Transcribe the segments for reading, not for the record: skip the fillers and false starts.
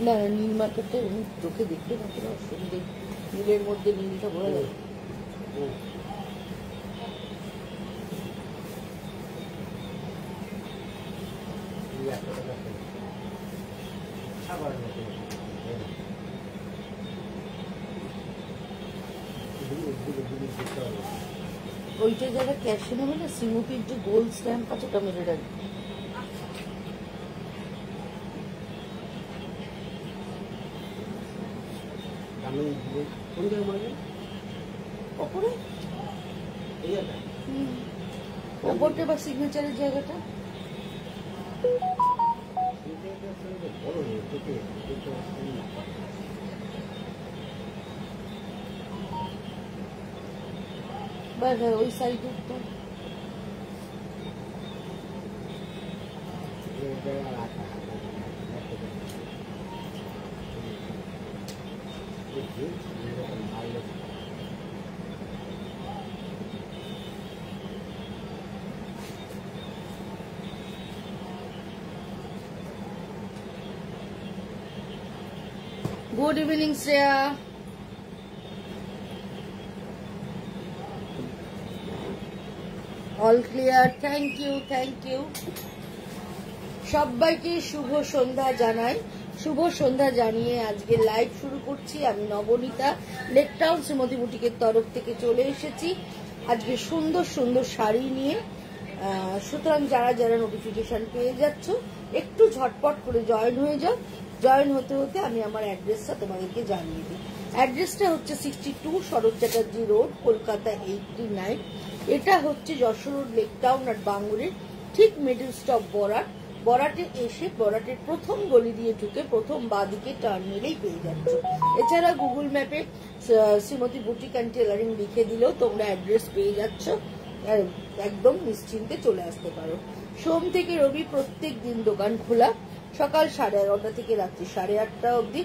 না নীল মার্কেটটা চোখে দেখতে না কোনো অসুবিধে, নীলের মধ্যে নীলটা বোঝা যাবে। ওইটা যারা ক্যাশে নেবে না, শ্রীমতীর যে গোল্ড স্ট্যাম্প আছে ওটা মেরে রাখবে। ওপরটা বা সিগনেচারের জায়গাটা বা ওই সাইডে তো Good evening, Shreya. All clear. Thank you. Thank you. সবাইকে শুভ সন্ধ্যা জানাই। শুভ সন্ধ্যা জানিয়ে আজকে লাইভ শুরু করছি। আমি নবনীতা, লেক টাউন শ্রীমতী বুটিকের তরফ থেকে চলে এসেছি আজকে সুন্দর সুন্দর শাড়ি নিয়ে। সুতরাং যারা যারা নোটিফিকেশন পেয়ে যাচ্ছ একটু ঝটপট করে জয়েন হয়ে যাও। জয়েন হতে হতে আমি আমার অ্যাড্রেসটা তোমাদেরকে জানিয়ে দিই। অ্যাড্রেসটা হচ্ছে 62 শরৎ চ্যাটার্জি রোড, কলকাতা 89। এটা হচ্ছে যশোর রোড, লেক টাউন আর বাঙ্গুরের ঠিক মিডল স্টপ বরাট। বরাটে এসে বরাটের প্রথম গলি দিয়ে ঢুকে প্রথম বাঁদিকে টার্ন নিলেই পেয়ে যাচ্ছ। এছাড়া গুগল ম্যাপে শ্রীমতী বুটিক অ্যান্ড টেলারিং লিখে দিলেও তোমরা অ্যাড্রেস পেয়ে যাচ্ছ, একদম নিশ্চিন্তে চলে আসতে পারো। সোম থেকে রবি প্রত্যেক দিন দোকান খোলা, সকাল 11:30 থেকে রাত্রি 8:30 অবধি।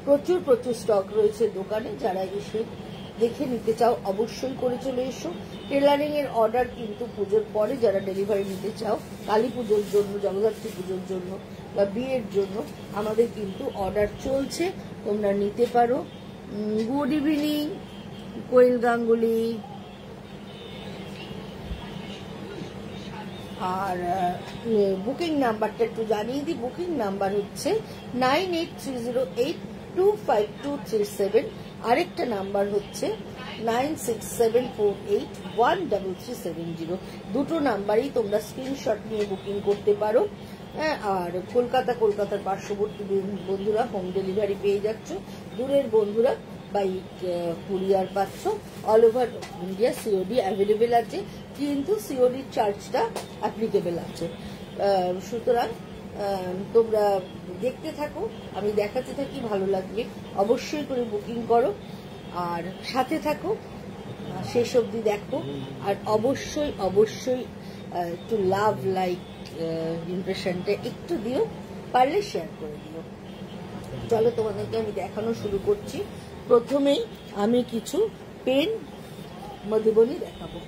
প্রচুর প্রচুর স্টক রয়েছে দোকানে, যারা এসে দেখে নিতে চাও অবশ্যই করে চলে এসো। টেলারিং এর অর্ডার কিন্তু পুজোর পরে যারা ডেলিভারি নিতে চাও, কালী পুজোর জন্য, জগদ্ধাত্রী পুজোর জন্য বা বিয়ের জন্য আমাদের কিন্তু অর্ডার চলছে, তোমরা নিতে পারো। গুড ইভিনিং কোয়েল গাঙ্গুলি। আর বুকিং নাম্বারটা একটু জানিয়ে দিই। বুকিং নাম্বার হচ্ছে 9830825237। আরেকটা নাম্বার হচ্ছে 9674813370। দুটো নাম্বারই তোমরা স্ক্রিনশট নিয়ে বুকিং করতে পারো। আর কলকাতার পার্শ্ববর্তী বন্ধুরা হোম ডেলিভারি পেয়ে যাচ্ছ, দূরের বন্ধুরা বাই কুরিয়ার পাচ্ছ। All over India COD available আছে, কিন্তু সিওডির চার্জটা অ্যাপ্লিকেবল আছে। সুতরাং তোমরা দেখতে থাকো, আমি দেখাতে থাকি, ভালো লাগবে অবশ্যই করে বুকিং করো আর সাথে থাকো, শেষ অবধি দেখো। আর অবশ্যই অবশ্যই একটু লাভ লাইক ইমপ্রেশনটা একটু দিও, পারলে শেয়ার করে দিও। চলো তোমাদেরকে আমি দেখানো শুরু করছি। প্রথমেই আমি কিছু পেন মধুবনী দেখাবো।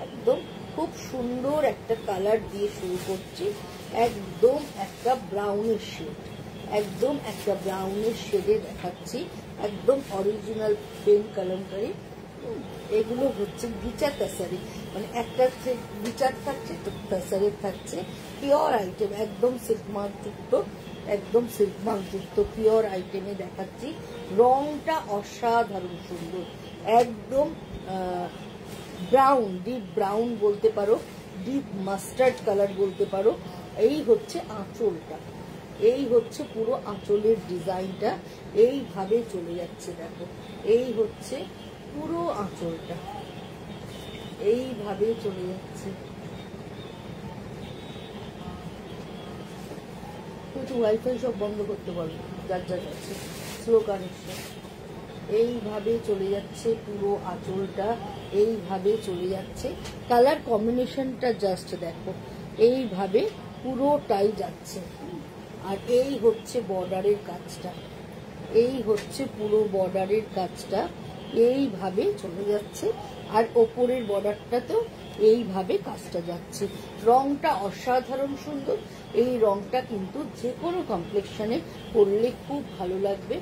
একদম খুব সুন্দর একটা কালার দিয়ে শুরু করছি। একদম একটা ব্রাউনের শেড, একদম একটা ব্রাউনের শেডে দেখাচ্ছি। একদম অরিজিনাল পেন কালামকারি। এগুলো হচ্ছে বিচার তাসারি, মানে একটা বিচার থাকছে, তাসারি থাকছে। পিওর আইটেম, একদম সিল্ক মার্কযুক্ত, একদম সিল্ক মার্কযুক্ত পিওর আইটেমে দেখাচ্ছি। রংটা অসাধারণ সুন্দর, একদম ব্রাউন, ডিপ ব্রাউন বলতে পারো, ডিপ মাস্টার্ড কালার বলতে পারো। এই হচ্ছে আঁচলটা, এই হচ্ছে পুরো আঁচলের ডিজাইনটা, এইভাবে চলে যাচ্ছে। দেখো, এই হচ্ছে পুরো আঁচলটা, এইভাবে চলে যাচ্ছে। কিন্তু ওয়াইফাই সব বন্ধ করতে পারবে, যার যার কাছে স্লো কানেকশন। এইভাবে চলে যাচ্ছে পুরো আঁচলটা, এইভাবে চলে যাচ্ছে। কালার কম্বিনেশনটা জাস্ট দেখো, এইভাবে পুরোটাই যাচ্ছে। আর এই হচ্ছে বর্ডারের কাজটা, এই হচ্ছে পুরো বর্ডারের কাজটা। এইভাবে চলে যাচ্ছে। আর ওপরের বর্ডারটাতেও এইভাবে কাজটা যাচ্ছে। রংটা অসাধারণ সুন্দর। এই রংটা কিন্তু যে কোনো কমপ্লেক্সনে পরলে খুব ভালো লাগবে।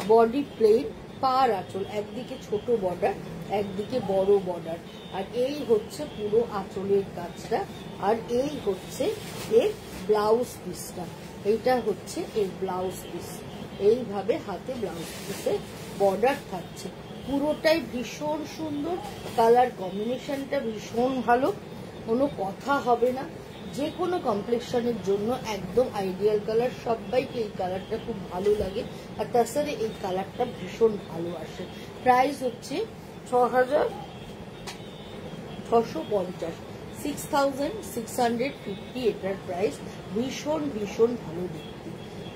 বডি প্লেন, পার আঁচল, একদিকে ছোট বর্ডার, একদিকে বড় বর্ডার। আর এই হচ্ছে পুরো আঁচলের কাজটা। আর এই হচ্ছে এর ব্লাউজ পিসটা। এইটা হচ্ছে এর ব্লাউজ পিস। এইভাবে হাতে ব্লাউজ পিসে বর্ডার থাকছে। পুরোটাই ভীষণ সুন্দর। কালার কম্বিনেশনটা ভীষণ ভালো, কোনো কথা হবে না। যে কোনো কমপ্লেক্সনের জন্য একদম আইডিয়াল কালার। সবাইকে এই কালারটা খুব ভালো লাগে। আর তাছাড়া এই কালারটা ভীষণ ভালো আসে। প্রাইস হচ্ছে 6,650, 6,650 এটার প্রাইস। ভীষণ ভীষণ ভালো দেখতে,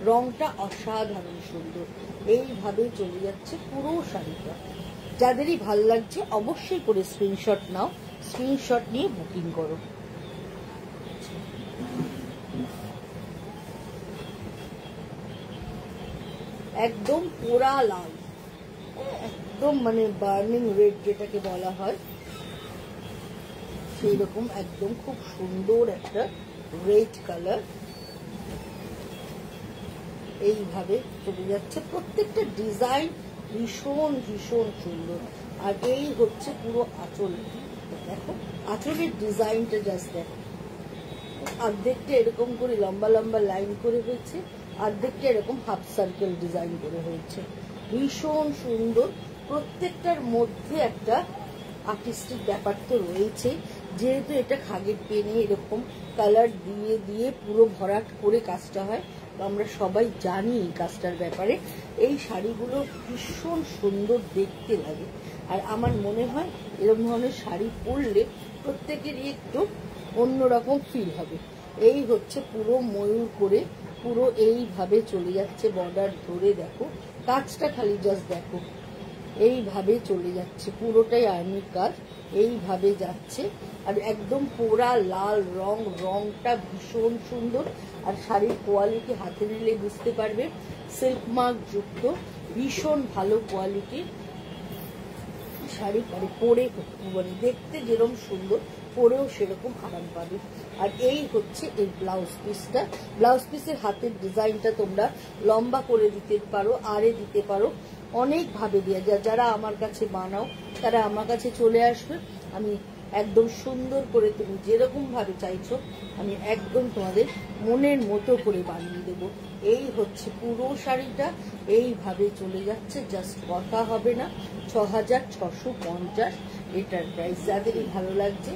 রংটা অসাধারণ সুন্দর। এইভাবে চলে যাচ্ছে পুরো শাড়িটা। যাদেরই ভাল লাগছে অবশ্যই করে স্ক্রিনশট নাও, স্ক্রিনশট নিয়ে বুকিং করো। একদম পোড়া লাল, একদম মানে বার্নিং রেড যেটাকে বলা হয়, সেই রকম একদম খুব সুন্দর একটা রেড কালার। এইভাবে চলে যাচ্ছে। প্রত্যেকটা ডিজাইন ভীষণ ভীষণ সুন্দর। আর এই হচ্ছে পুরো আঁচল। দেখো আঁচলের ডিজাইনটা জাস্ট দেখো। অর্ধেকটা এরকম করে লম্বা লম্বা লাইন করে হয়েছে, অর্ধেকটা এরকম হাফ সার্কেল ডিজাইন করে হয়েছে। ভীষণ সুন্দর। প্রত্যেকটার মধ্যে একটা আর্টিস্টিক ব্যাপার তো রয়েছে। যেহেতু এটা খাগের পেনে এরকম কালার দিয়ে দিয়ে পুরো ভরাট করে কাজটা হয়, আমরা সবাই জানি এই কাজটার ব্যাপারে। এই শাড়িগুলো ভীষণ সুন্দর দেখতে লাগে। আর আমার মনে হয় এরকম ধরনের শাড়ি পরলে প্রত্যেকেরই একটু অন্যরকম ফিল হবে। এই হচ্ছে পুরো ময়ূর করে পুরো এইভাবে চলে যাচ্ছে বর্ডার ধরে। দেখো কাজটা খালি জাস্ট দেখো, এইভাবে চলে যাচ্ছে পুরোটাই আর্মির কাজ। এইভাবে যাচ্ছে আর একদম পোড়া লাল রং, রংটা ভীষণ সুন্দর। আর শাড়ির কোয়ালিটি হাতে নিলে বুঝতে পারবে, সিল্ক মার্ক যুক্ত ভীষণ ভালো কোয়ালিটির শাড়ি। মানে পরে মানে দেখতে যেরকম সুন্দর, পরেও সেরকম আরাম পাবে। আর এই হচ্ছে এই ব্লাউজ পিসটা। ব্লাউজ পিসের হাতের ডিজাইনটা তোমরা লম্বা করে দিতে পারো, আরে দিতে পারো, অনেকভাবে দেওয়া যায়। যারা আমার কাছে বানাও তারা আমার কাছে চলে আসবে, আমি একদম সুন্দর করে তুমি যেরকম ভাবে চাইছো আমি একদম তোমাদের মনের মতো করে বানিয়ে দেবো। এই হচ্ছে পুরো শাড়িটা। এইভাবে চলে যাচ্ছে, জাস্ট কথা হবে না। 6,650 এটার প্রাইস। যাদেরই ভালো লাগছে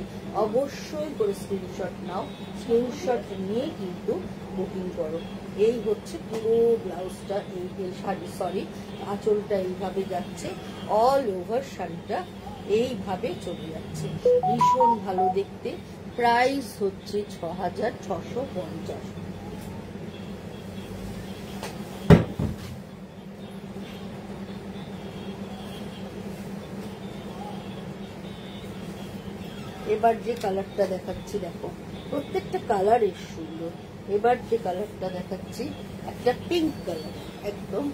অবশ্যই করে স্ক্রিনশট নাও, স্ক্রিনশট নিয়ে কিন্তু বুকিং করো। এই হচ্ছে পুরো ব্লাউজটা, এই শাড়ি সরি আঁচলটা এইভাবে যাচ্ছে, অল ওভার শাড়িটা এইভাবে চলে যাচ্ছে। ভীষণ ভালো দেখতে। প্রাইস হচ্ছে 6,650। এবার যে কালারটা দেখাচ্ছি দেখো, প্রত্যেকটা কালার এর সুন্দর। এবার যে কালারটা দেখাচ্ছি একটা পিঙ্ক কালার, একদম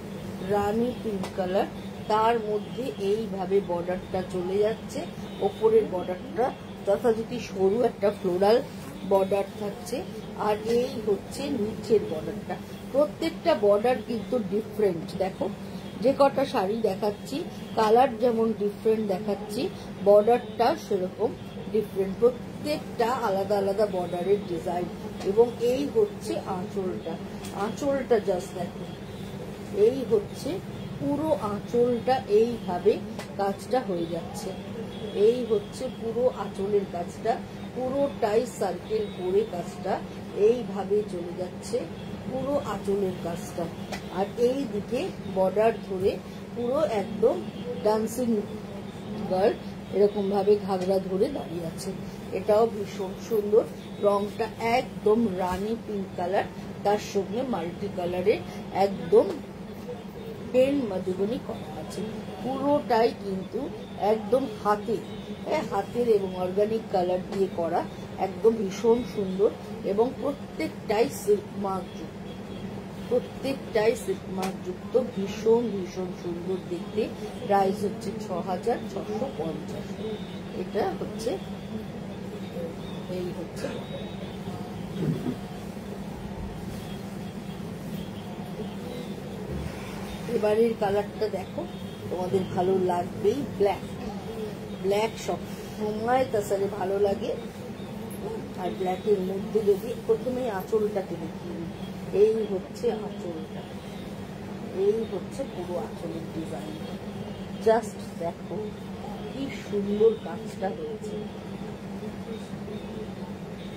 রানী পিঙ্ক কালার। তার মধ্যে এইভাবে বর্ডারটা চলে যাচ্ছে। ওপরের বর্ডারটা যথাযথ সরু একটা ফ্লোরাল বর্ডার থাকছে। আর এই হচ্ছে নিচের বর্ডারটা। প্রত্যেকটা বর্ডার কিন্তু ডিফারেন্ট। দেখো যে কটা শাড়ি দেখাচ্ছি কালার যেমন ডিফারেন্ট দেখাচ্ছি, বর্ডারটা সেরকম ডিফারেন্ট। প্রত্যেকটা আলাদা আলাদা বর্ডারের ডিজাইন। এবং এই হচ্ছে আঁচলটা, আঁচলটা জাস্ট দেখো। এই হচ্ছে পুরো আঁচলটা, এইভাবে কাজটা হয়ে যাচ্ছে। এই হচ্ছে পুরো আঁচলের কাজটা, পুরোটাই সার্কেল করে কাজটা এইভাবে চলে যাচ্ছে পুরো আঁচলের কাজটা। আর এই দিকে বর্ডার ধরে পুরো একদম ডান্সিং গার্ল এরকম ভাবে ঘাগরা ধরে দাঁড়িয়ে আছে। এটাও ভীষণ সুন্দর। রংটা একদম রানী পিঙ্ক কালার, তার সঙ্গে মাল্টি কালারের একদম পেন মধুবনী করা আছে। পুরোটাই কিন্তু একদম হাতের এবং অর্গানিক কালার দিয়ে করা, একদম ভীষণ সুন্দর। এবং প্রত্যেকটাই সিল্ক মার্ক যুক্ত। প্রত্যেকটাই সিল্ক মার্ক যুক্ত, ভীষণ ভীষণ সুন্দর দেখতে। প্রাইস হচ্ছে 6650। এটা হচ্ছে এই হচ্ছে এবারের কালারটা দেখো, তোমাদের ভালো লাগবেই। ব্ল্যাক, ব্ল্যাক সব সময় তাছাড়া ভালো লাগে। আর ব্ল্যাকের মধ্যে যদি প্রথমেই আঁচলটাকে দেখিয়ে, এই হচ্ছে আঁচলটা, এই হচ্ছে পুরো আঁচলের ডিজাইন। জাস্ট দেখো কি সুন্দর কাজটা হয়েছে,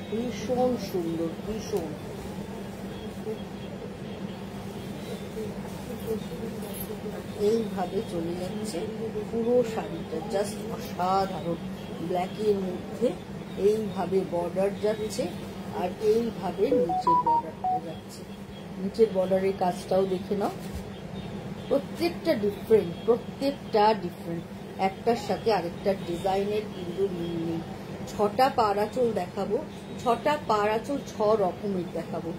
ভীষণ সুন্দর, ভীষণ। এইভাবে চলে যাচ্ছে পুরো শাড়িটা, জাস্ট অসাধারণ। ব্ল্যাকের মধ্যে এইভাবে বর্ডার যাচ্ছে, আর এইভাবে নিচের বর্ডারটা যাচ্ছে। নিচের বর্ডারের কাজটাও দেখে নাও, প্রত্যেকটা ডিফারেন্ট, প্রত্যেকটা ডিফারেন্ট, একটার সাথে আরেকটা ডিজাইনের কিন্তু মিল নেই। 6টা পাড় আঁচল দেখাবো, 6টা পাড় আঁচল 6 রকমের দেখাবো।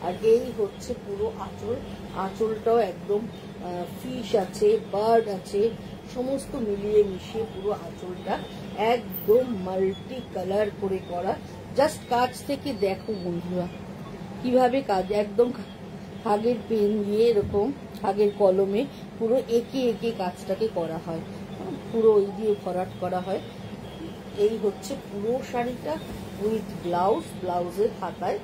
আর এই হচ্ছে পুরো আঁচল, আঁচলটাও একদম ফিশ আছে, বার্ড আছে, সমস্ত মিলিয়ে মিশিয়ে পুরো আঁচলটা একদম মাল্টি কালার করে করা। জাস্ট কাজ থেকে দেখো বন্ধুরা কিভাবে কাজ, একদম হাগের পেন দিয়ে, এরকম হাগের কলমে পুরো এঁকে এঁকে কাজটাকে করা হয়, পুরো ওই দিয়ে ভরাট করা হয়। এই হচ্ছে পুরো শাড়িটা উইথ ব্লাউজ, ব্লাউজের হাতায়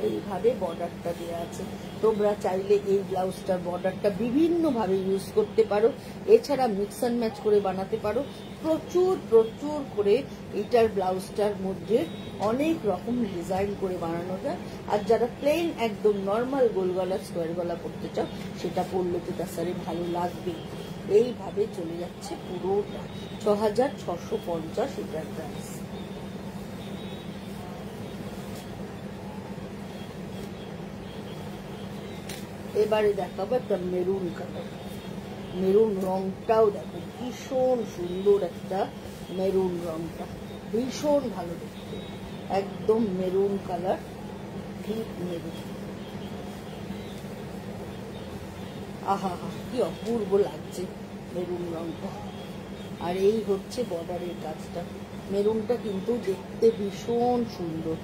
এইভাবে বর্ডারটা দেওয়া আছে। তোমরা চাইলে এই ব্লাউজটার বর্ডারটা বিভিন্ন ভাবে ইউজ করতে পারো, এছাড়া মিক্স অ্যান্ড ম্যাচ করে বানাতে পারো। প্রচুর প্রচুর করে এইটার ব্লাউজটার মধ্যে অনেক রকম ডিজাইন করে বানানো যায়। আর যারা প্লেন একদম নর্মাল গোল গলা স্কোয়ার গলা পরতে চাও, সেটা পরলে তো তার সাথে ভালো লাগবে। এইভাবে চলে যাচ্ছে পুরোটা, 6650 এটার প্রাইস। এবারে দেখাবো একটা মেরুন কালার। মেরুন রংটাও দেখো ভীষণ সুন্দর, একটা মেরুন রংটা ভীষণ ভালো দেখতে, একদম মেরুন কালার, ডিপ মেরুন। আহা হা, কি অপূর্ব লাগছে মেরুন রংটা। আর এই হচ্ছে বর্ডারের কাজটা। মেরুনটা কিন্তু দেখতে ভীষণ সুন্দর,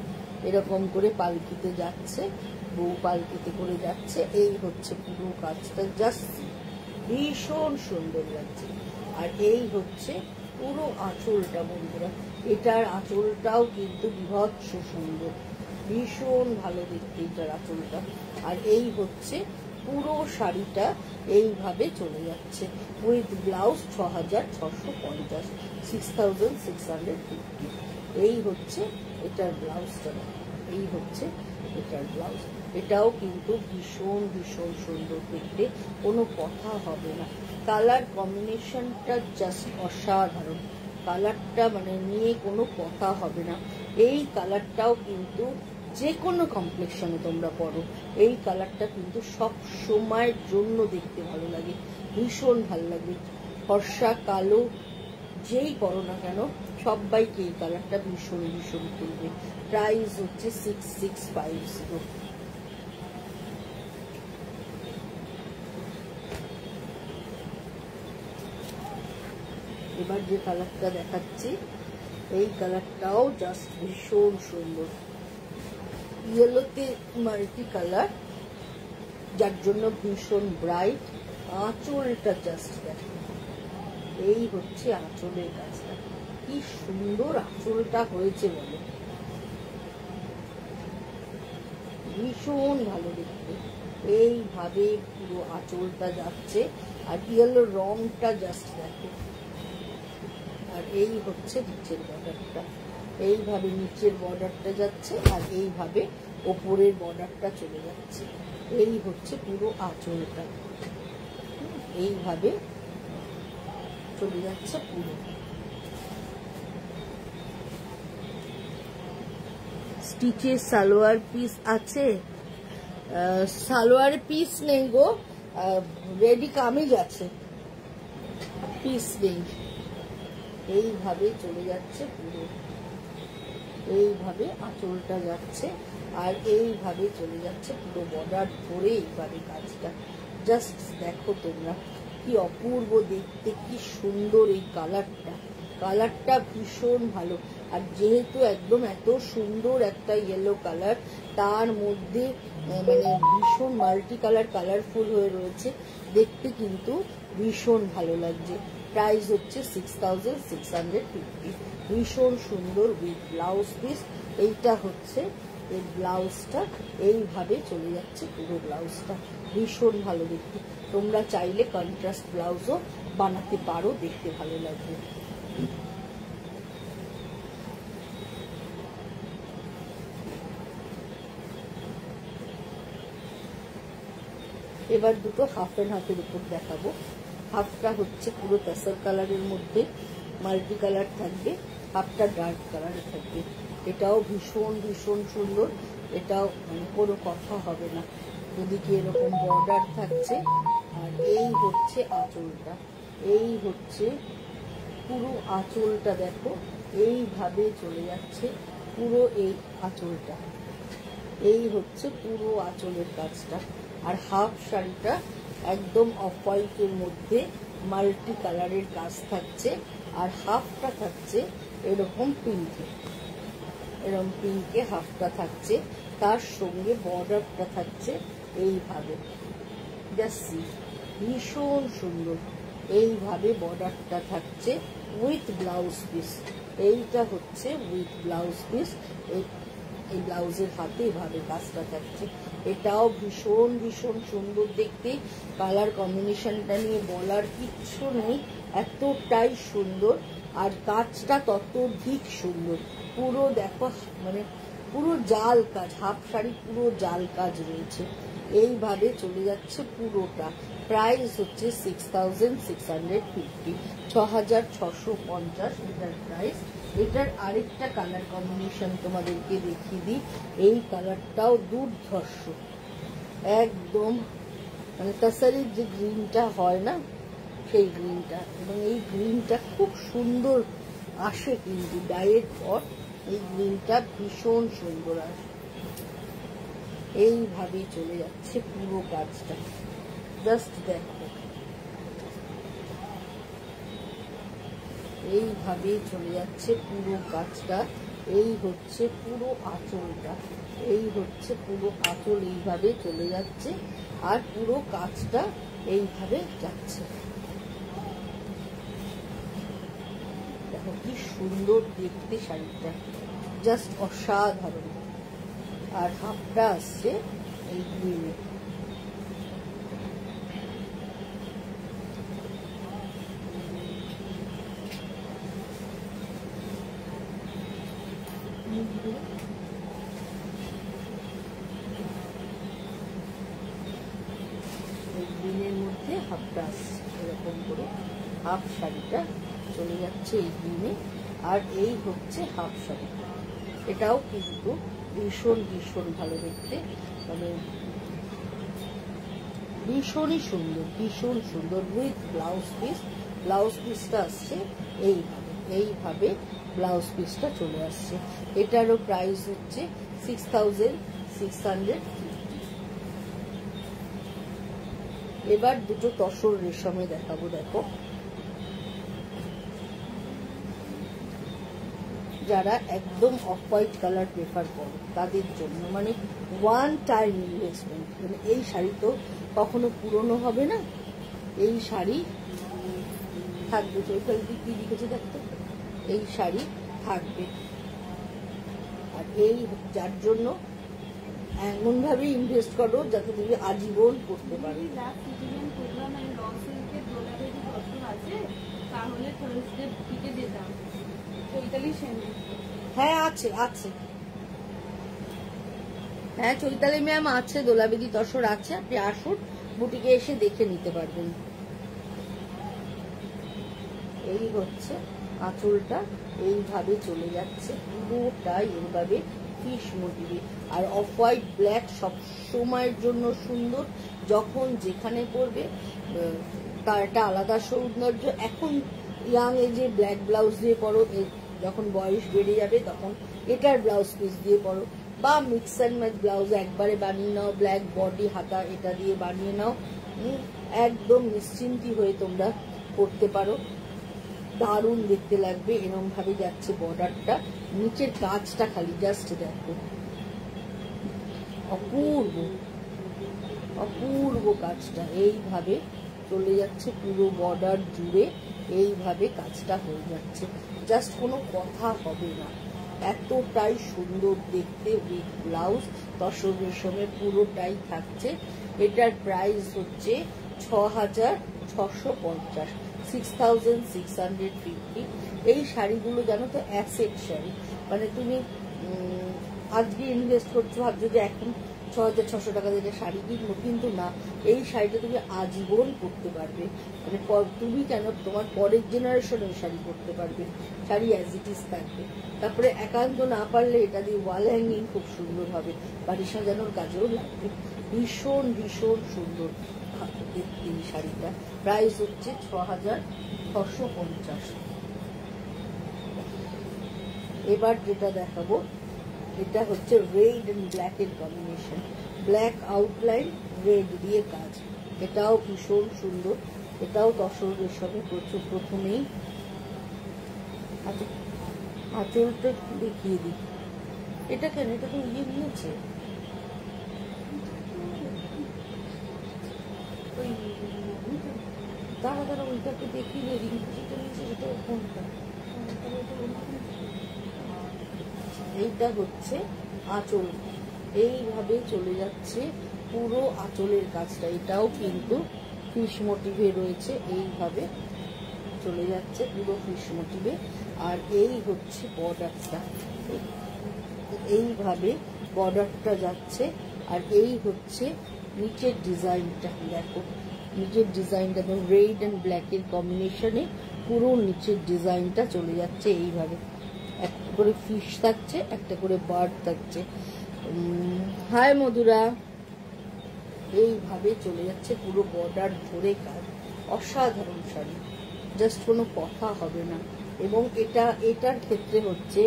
এরকম করে পালকিতে যাচ্ছে, বউ পালকিতে করে যাচ্ছে। এই হচ্ছে পুরো কাজটা, জাস্ট ভীষণ সুন্দর লাগছে। আর এই হচ্ছে পুরো আঁচলটা বন্ধুরা, এটার আঁচলটাও কিন্তু বিভৎস সুন্দর, ভীষণ ভালো দেখতে এটার আঁচলটা। আর এই হচ্ছে পুরো শাড়িটা এইভাবে চলে যাচ্ছে উইথ ব্লাউজ 6650, 6650। এই হচ্ছে এটার ব্লাউজটা, এই হচ্ছে এটার ব্লাউজ। এটাও কিন্তু ভীষণ ভীষণ সুন্দর দেখতে, কোনো কথা হবে না। কালার কম্বিনেশনটা জাস্ট অসাধারণ, কালারটা মানে নিয়ে কোনো কথা হবে না। এই কালারটাও কিন্তু যে কোনো কমপ্লেক্সনে তোমরা পরো, এই কালারটা কিন্তু সব সময়ের জন্য দেখতে ভালো লাগে, ভীষণ ভালো লাগে। ফর্সা কালো যেই পরো না কেন, সবাইকে এই কালারটা ভীষণ ভীষণ তুলবে। প্রাইস হচ্ছে 6650। এবার যে কালারটা দেখাচ্ছি, এই কালারটাও জাস্ট ভীষণ সুন্দর, ইয়েলোতে মাল্টি কালার, যার জন্য ভীষণ ব্রাইট। আঁচলটা জাস্ট দেখো, এই হচ্ছে আঁচলের কাজটা, কি সুন্দর আঁচলটা হয়েছে বলে, ভীষণ ভালো দেখতে। এইভাবে পুরো আঁচলটা যাচ্ছে, আর ইয়েলো রংটা জাস্ট দেখো। আর এই হচ্ছে নিচের বর্ডারটা, এইভাবে নিচের বর্ডারটা যাচ্ছে, আর এইভাবে ওপরের বর্ডারটা চলে যাচ্ছে। এই হচ্ছে পুরো আঁচলটা, এইভাবে চলে যাচ্ছে পুরো। স্টিচের সালোয়ার পিস আছে, সালোয়ার পিস নেই গো, রেডি কামিজ আছে, পিস নেই। এইভাবে চলে যাচ্ছে পুরো, এইভাবে আঁচলটা যাচ্ছে, আর এইভাবে চলে যাচ্ছে পুরো বর্ডার ধরে এইভাবে কাজটা। জাস্ট দেখো তোমরা কি অপূর্ব দেখতে, কি সুন্দর এই কালারটা ভীষণ ভালো। আর যেহেতু একদম এত সুন্দর একটা ইয়েলো কালার, তার মধ্যে মানে ভীষণ মাল্টি কালারফুল হয়ে রয়েছে, দেখতে কিন্তু ভীষণ ভালো লাগছে। প্রাইস হচ্ছে 6650, ভীষণ সুন্দর উইথ ব্লাউজ পিস। এইটা হচ্ছে এই ব্লাউজটা, এইভাবে চলে যাচ্ছে পুরো ব্লাউজটা, ভীষণ ভালো দেখতে। তোমরা চাইলে কন্ট্রাস্ট ব্লাউজও বানাতে পারো, দেখতে ভালো লাগবে। এবার দুটো হাফ অ্যান্ড হাফের উপর দেখাবো। হাফটা হচ্ছে পুরো টাসার কালারের মধ্যে মাল্টি কালার থাকবে, হাফটা ডার্ক কালারে থাকবে। এটাও ভীষণ ভীষণ সুন্দর, এটাও মানে কোনো কথা হবে না। দুদিকে এরকম বর্ডার থাকছে। আর এই হচ্ছে আঁচলটা, এই হচ্ছে পুরো আঁচলটা, দেখো এইভাবে চলে যাচ্ছে পুরো এই আঁচলটা, এই হচ্ছে পুরো আঁচলের কাজটা। আর হাফ শাড়িটা একদম অফ হোয়াইটের মধ্যে মাল্টি কালারের কাজ থাকছে, আর হাফটা থাকছে এরকম পিঙ্কে, এরকম পিঙ্কে হাফটা থাকছে, তার সঙ্গে বর্ডারটা থাকছে এইভাবে। জাস্ট ভীষণ সুন্দর, এইভাবে বর্ডারটা থাকছে উইথ ব্লাউজ পিস। এইটা হচ্ছে উইথ ব্লাউজ পিস, এই ব্লাউজের হাতে এইভাবে কাজটা থাকছে। এটাও ভীষণ ভীষণ সুন্দর দেখতে। কালার কম্বিনেশনটা নিয়ে বলার কিচ্ছু নেই, এতটাই সুন্দর। আর কাজটা ততোধিক সুন্দর, পুরো দেখো মানে পুরো জাল কাজ, হাফ শাড়ি পুরো জাল কাজ রয়েছে। এইভাবে চলে যাচ্ছে পুরোটা। প্রাইস হচ্ছে 6650, 6650 এটার প্রাইস। এটার আরেকটা কালার কম্বিনেশন তোমাদেরকে দেখিয়ে দিই। এই কালারটাও দুর্ধর্ষ, একদম মানে তাসারির যে গ্রিনটা হয় না, সেই গ্রিনটা, এবং এই গ্রিনটা খুব সুন্দর আসে কিন্তু ডাইয়ের পর এই গ্রিনটা ভীষণ সুন্দর আসে। এইভাবেই চলে যাচ্ছে পুরো কাজটা, জাস্ট দেখো এইভাবেই চলে যাচ্ছে পুরো কাজটা। এই হচ্ছে পুরো আঁচলটা, এই হচ্ছে পুরো আঁচল, এইভাবে চলে যাচ্ছে আর পুরো কাজটা এইভাবে যাচ্ছে। দেখো কি সুন্দর দেখতে শাড়িটা, জাস্ট অসাধারণ। আর হাফটা আসছে এই গ্রিনে। গ্রিনের মধ্যে হাফটা আসছে এরকম করে, হাফ শাড়িটা চলে যাচ্ছে এই গ্রিনে। আর এই হচ্ছে হাফ শাড়ি, এটাও কিন্তু ভীষণ ভীষণ ভালো দেখতে, মানে ভীষণই সুন্দর, ভীষণ সুন্দর উইথ ব্লাউজ পিস। ব্লাউজ পিসটা আসছে এইভাবে, এইভাবে ব্লাউজ পিসটা চলে আসছে। এটারও প্রাইস হচ্ছে 6650। এবার দুটো তসর রেশমে দেখাবো। দেখো যারা একদম অফ হোয়াইট কালার প্রেফার করো তাদের জন্য, মানে ওয়ান টাইম ইনভেস্টমেন্ট। মানে এই শাড়ি তো কখনো পুরনো হবে না, এই শাড়ি থাকবে। চৈতালিটি কি লিখেছে দেখতে, এই শাড়ি থাকবে। আর এই যার জন্য এমনভাবে ইনভেস্ট করো যাতে তুমি আজীবন করতে পারো। হ্যাঁ আছে, আছে, হ্যাঁ চৈতালি ম্যাম আছে, দোলাবেদি তসর আছে, আপনি আসুন বুটিকে এসে দেখে নিতে পারবেন। এই হচ্ছে আঁচলটা, এইভাবে চলে যাচ্ছে পুরোটাই এইভাবে ফিশ মোটিভে। আর অফ হোয়াইট ব্ল্যাক সব সময়ের জন্য সুন্দর, যখন যেখানে পরবে তার একটা আলাদা সৌন্দর্য। এখন ইয়াং এজে ব্ল্যাক ব্লাউজ দিয়ে পরো, যখন বয়স বেড়ে যাবে তখন এটার ব্লাউজ পিস দিয়ে পরো, বা মিক্স অ্যান্ড ম্যাচ ব্লাউজ একবারে বানিয়ে নাও, ব্ল্যাক বডি হাতা এটা দিয়ে বানিয়ে নাও, একদম নিশ্চিন্তি হয়ে তোমরা করতে পারো। দারুণ দেখতে লাগবে। এরকম ভাবে যাচ্ছে বর্ডারটা, নিচের কাজটা খালি জাস্ট দেখো, অপূর্ব অপূর্ব কাজটা। এইভাবে চলে যাচ্ছে পুরো বর্ডার জুড়ে, এইভাবে কাজটা হয়ে যাচ্ছে, জাস্ট কোনো কথা হবে না, এতটাই সুন্দর দেখতে। উইথ ব্লাউজ তসর রেশমের পুরোটাই থাকছে। এটার প্রাইস হচ্ছে ৬,৬৫০, 6,650। এই শাড়িগুলো জানো তো অ্যাসেট শাড়ি, মানে তুমি আজকে ইনভেস্ট করছো, ভাবছো যে এখন ৬,৬০০ টাকা দিয়ে শাড়ি কিনবো, কিন্তু না, এই শাড়িটা তুমি আজীবন পরতে পারবে, মানে তুমি কেন তোমার পরের জেনারেশনে এই শাড়ি পরতে পারবে, শাড়ি অ্যাজ ইট ইজ থাকবে। তারপরে একান্ত না পারলে এটা দিয়ে ওয়াল হ্যাঙ্গিং খুব সুন্দর হবে, বাড়ি সাজানোর কাজেও লাগবে। ভীষণ ভীষণ সুন্দর দেখতে এই শাড়িটা। প্রাইস হচ্ছে ৬,৬৫০। এবার যেটা দেখাবো, এটা হচ্ছে রেড এন্ড ব্ল্যাক এর কম্বিনেশন, ব্ল্যাক আউটলাইন রেড দিয়ে কাজ, এটাও ভীষণ সুন্দর, এটাও তসর রেশমে প্রথমেই। আঁচলটা দেখিয়ে দিই, এটা কেন, এটা তো ইয়ে নিয়েছে, দাঁড়া দাঁড়া ওইটাকে দেখিয়ে দিই, রিঙ্কুটা নিয়েছে, এটা কোনটা, এইটা হচ্ছে আঁচল, এইভাবে চলে যাচ্ছে পুরো আঁচলের কাজটা। এটাও কিন্তু ফিশ মোটিভে রয়েছে, এইভাবে চলে যাচ্ছে পুরো ফিশ মোটিভে। আর এই হচ্ছে বর্ডারটা, এইভাবে বর্ডারটা যাচ্ছে। আর এই হচ্ছে নিচের ডিজাইনটা, দেখো নিচের ডিজাইনটা রেড অ্যান্ড ব্ল্যাকের কম্বিনেশনে পুরো নিচের ডিজাইনটা চলে যাচ্ছে এইভাবে, একটা করে ফিশ থাকছে, একটা করে বার্ড থাকছে। হাই মধুরা, এইভাবে চলে যাচ্ছে পুরো বর্ডার ধরে কাজ, অসাধারণ শাড়ি, জাস্ট কোনো কথা হবে না। এবং এটার ক্ষেত্রে হচ্ছে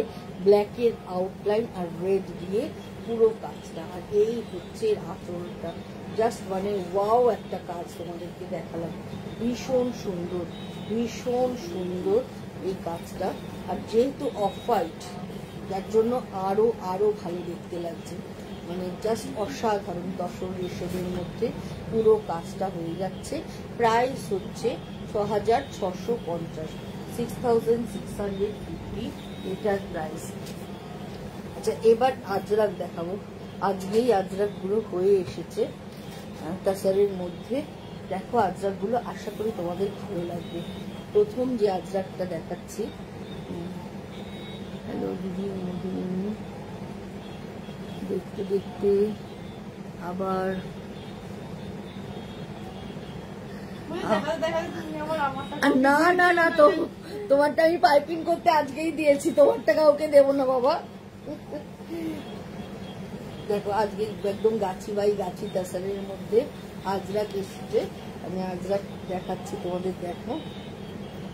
ব্ল্যাকের আউটলাইন আর রেড দিয়ে পুরো কাজটা। আর এই হচ্ছে আঁচলটা, জাস্ট মানে ওয়াও একটা কাজ তোমাদেরকে দেখালাম, ভীষণ সুন্দর ভীষণ সুন্দর এই কাজটা। আর যেহেতু অফ হোয়াইট, যার জন্য আরো আরো ভালো দেখতে লাগছে, মানে জাস্ট অসাধারণ তসর রেশমের মধ্যে পুরো কাজটা হয়ে যাচ্ছে। প্রাইস হচ্ছে ৬,৬৫০, 6,650 এটার প্রাইস। আচ্ছা, এবার আজরাক দেখাবো। আজকেই আজরাক গুলো হয়ে এসেছে তাসারের মধ্যে। দেখো আজরাক গুলো, আশা করি তোমাদের ভালো লাগবে। প্রথম যে আজরাকটা দেখাচ্ছি, হ্যালো দিদি, দেখতে দেখতে আবার না না না, তো তোমারটা আমি পাইপিং করতে আজকেই দিয়েছি, তোমারটা কাউকে দেবো না বাবা। দেখো আজকে একদম গাছি বাই গাছি তাসারের মধ্যে আজরাক এসছে, আমি আজরাক দেখাচ্ছি তোমাদের, দেখো।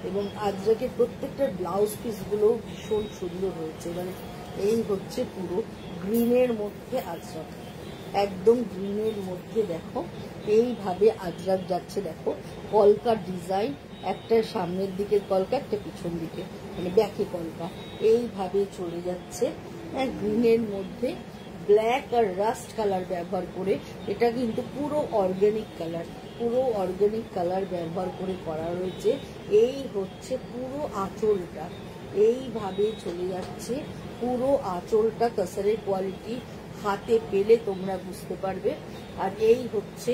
এবং আজরাকের প্রত্যেকটা ব্লাউজ পিস গুলো ভীষণ সুন্দর হয়েছে। মানে এই হচ্ছে পুরো গ্রিনের মধ্যে আজরাক, একদম গ্রিনের মধ্যে দেখো এইভাবে আজরাক যাচ্ছে। দেখো কলকার ডিজাইন, একটা সামনের দিকে কলকা, একটা পিছন দিকে, মানে ব্যাকে কলকা, এইভাবে চলে যাচ্ছে গ্রিনের মধ্যে ব্ল্যাক আর রাস্ট কালার ব্যবহার করে। এটা কিন্তু পুরো অর্গানিক কালার, পুরো অর্গানিক কালার ব্যবহার করে করা রয়েছে। এই হচ্ছে পুরো আঁচলটা, এইভাবে চলে যাচ্ছে পুরো আঁচলটা। কাসারের কোয়ালিটি হাতে পেলে তোমরা বুঝতে পারবে। আর এই হচ্ছে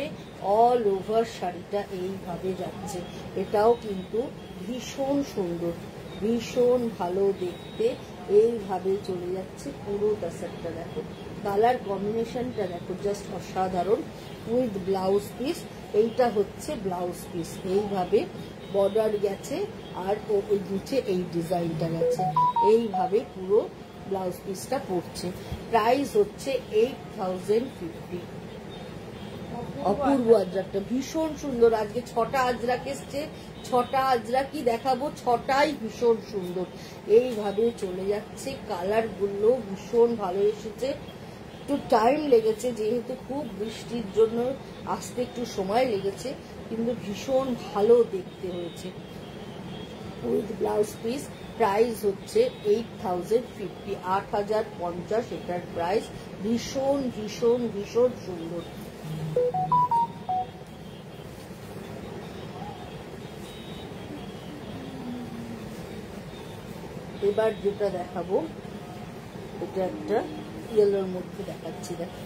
অল ওভার শাড়িটা এইভাবে যাচ্ছে, এটাও কিন্তু ভীষণ সুন্দর, ভীষণ ভালো দেখতে। এইভাবে চলে যাচ্ছে পুরো তাসারটা, দেখো কালার কম্বিনেশনটা দেখো, জাস্ট অসাধারণ। উইথ ব্লাউজ পিস, এইটা হচ্ছে ব্লাউজ পিস, এইভাবে বর্ডার গেছে আর ওই নিচে এই ডিজাইনটা গেছে, এইভাবে পুরো ব্লাউজ পিসটা পড়ছে। প্রাইস হচ্ছে 8,050। অপূর্ব আজরাকটা ভীষণ সুন্দর। আজকে 6টা আজরাক এসছে, 6টা আজরাকই দেখাবো, 6টাই ভীষণ সুন্দর। এইভাবে চলে যাচ্ছে, কালার গুলো ভীষণ ভালো এসেছে। একটু টাইম লেগেছে, যেহেতু খুব বৃষ্টির জন্য আসতে একটু সময় লেগেছে, কিন্তু ভীষণ ভালো দেখতে হয়েছে। With blouse piece. প্রাইস হচ্ছে 8050, 8050 এটার প্রাইস। ভীষণ ভীষণ ভীষণ সুন্দর। এবার যেটা দেখাবো, এটা একটা ইয়েলোর মধ্যে দেখাচ্ছি, দেখো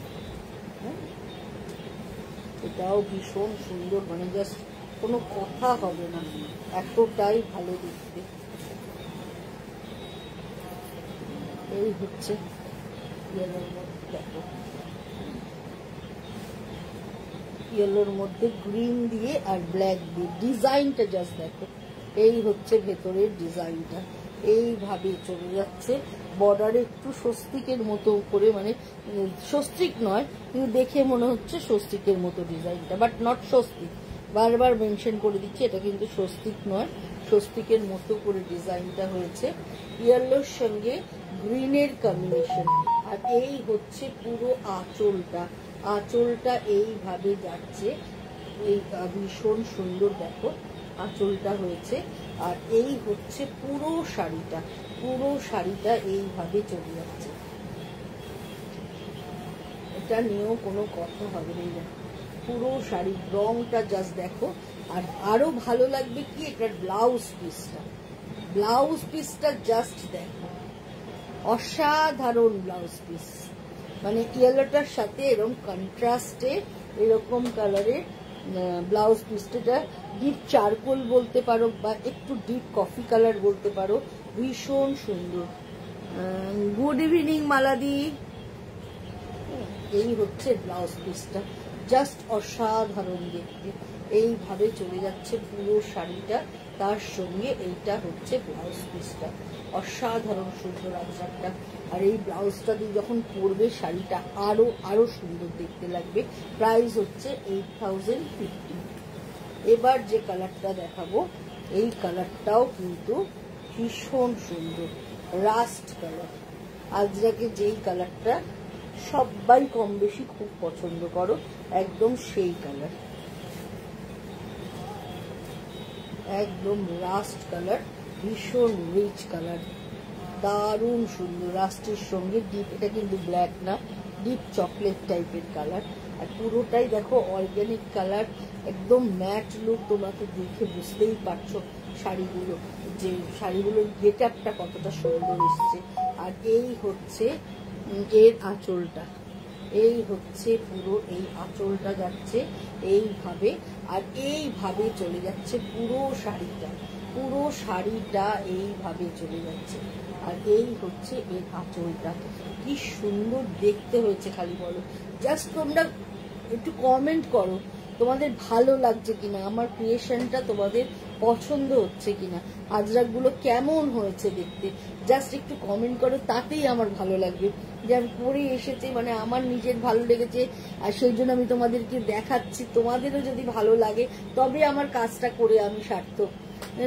এটাও ভীষণ সুন্দর, মানে জাস্ট কোনো কথা হবে না, এতটাই ভালো দেখতে। এই হচ্ছে ইয়েলোর মধ্যে, দেখো ইয়েলোর মধ্যে গ্রিন দিয়ে আর ব্ল্যাক দিয়ে ডিজাইনটা জাস্ট দেখো। এই হচ্ছে ভেতরের ডিজাইনটা, এইভাবে চলে যাচ্ছে। বর্ডারে একটু স্বস্তিকের মতো করে, মানে স্বস্তিক নয় কিন্তু দেখে মনে হচ্ছে স্বস্তিকের মতো ডিজাইনটা, বাট নট স্বস্তিক। বারবার মেনশন করে দিচ্ছি, এটা কিন্তু স্বস্তিক নয়, স্বস্তিকের মতো করে ডিজাইনটা হয়েছে। ইয়েলোর সঙ্গে গ্রিনের কম্বিনেশন। আর এই হচ্ছে পুরো আঁচলটা, আঁচলটা এইভাবে যাচ্ছে, এই ভীষণ সুন্দর দেখো আঁচলটা হয়েছে। আর এই হচ্ছে পুরো শাড়িটা, পুরো শাড়িটা এইভাবে চলে যাচ্ছে। এটা নিয়েও কোনো কথা হবে না, পুরো শাড়ির রংটা জাস্ট দেখো। আর আরো ভালো লাগবে কি, এটার ব্লাউজ পিসটা, ব্লাউজ পিসটা জাস্ট দেখো, অসাধারণ ব্লাউজ পিস। মানে ইয়েলোটার সাথে এরকম কন্ট্রাস্টে এরকম কালারের ব্লাউজ পিসটা, ডিপ চারকোল বলতে পারো বা একটু ডিপ কফি কালার বলতে পারো, ভীষণ সুন্দর। গুড ইভিনিং মালাদি। এই হচ্ছে ব্লাউজ পিসটা, জাস্ট অসাধারণ দেখতে। এইভাবে চলে যাচ্ছে পুরো শাড়িটা, তার সঙ্গে এইটা হচ্ছে ব্লাউজ পিসটা, অসাধারণ সুন্দর আচারটা। আর এই ব্লাউজটা দিয়ে যখন পরবে শাড়িটা আরো আরো সুন্দর দেখতে লাগবে। প্রাইস হচ্ছে 8050। এবার যে কালারটা দেখাবো, এই কালারটাও কিন্তু ভীষণ সুন্দর, রাস্ট কালার। আজরাকে যেই কালারটা সবাই কম বেশি খুব পছন্দ করো, একদম সেই কালার, একদম রাস্ট কালার, ভীষণ রিচ কালার, দারুণ সুন্দর। রাস্টের সঙ্গে ডিপ, এটা কিন্তু ব্ল্যাক না, ডিপ চকলেট টাইপের কালার। আর পুরোটাই দেখো অর্গানিক কালার, একদম ম্যাট লুক। তোমরা তো দেখে বুঝতেই পারছো শাড়িগুলো, যে শাড়িগুলোর গেট আপটা কতটা সুন্দর এসছে। আর এই হচ্ছে এর আঁচলটা, এই হচ্ছে পুরো এই আঁচলটা যাচ্ছে এইভাবে, আর এইভাবে চলে যাচ্ছে পুরো শাড়িটা, পুরো শাড়িটা এইভাবে চলে যাচ্ছে। আর এই হচ্ছে এর আঁচলটা, কি সুন্দর দেখতে হয়েছে খালি বলো। জাস্ট তোমরা একটু কমেন্ট করো তোমাদের ভালো লাগছে কিনা, আমার ক্রিয়েশনটা তোমাদের পছন্দ হচ্ছে কিনা, আজরাকগুলো কেমন হয়েছে দেখতে, জাস্ট একটু কমেন্ট করো, তাতেই আমার ভালো লাগবে যে আমি পরে এসেছি, মানে আমার নিজের ভালো লেগেছে, আর সেই জন্য আমি তোমাদেরকে দেখাচ্ছি। তোমাদেরও যদি ভালো লাগে তবে আমার কাজটা করে আমি সার্থক।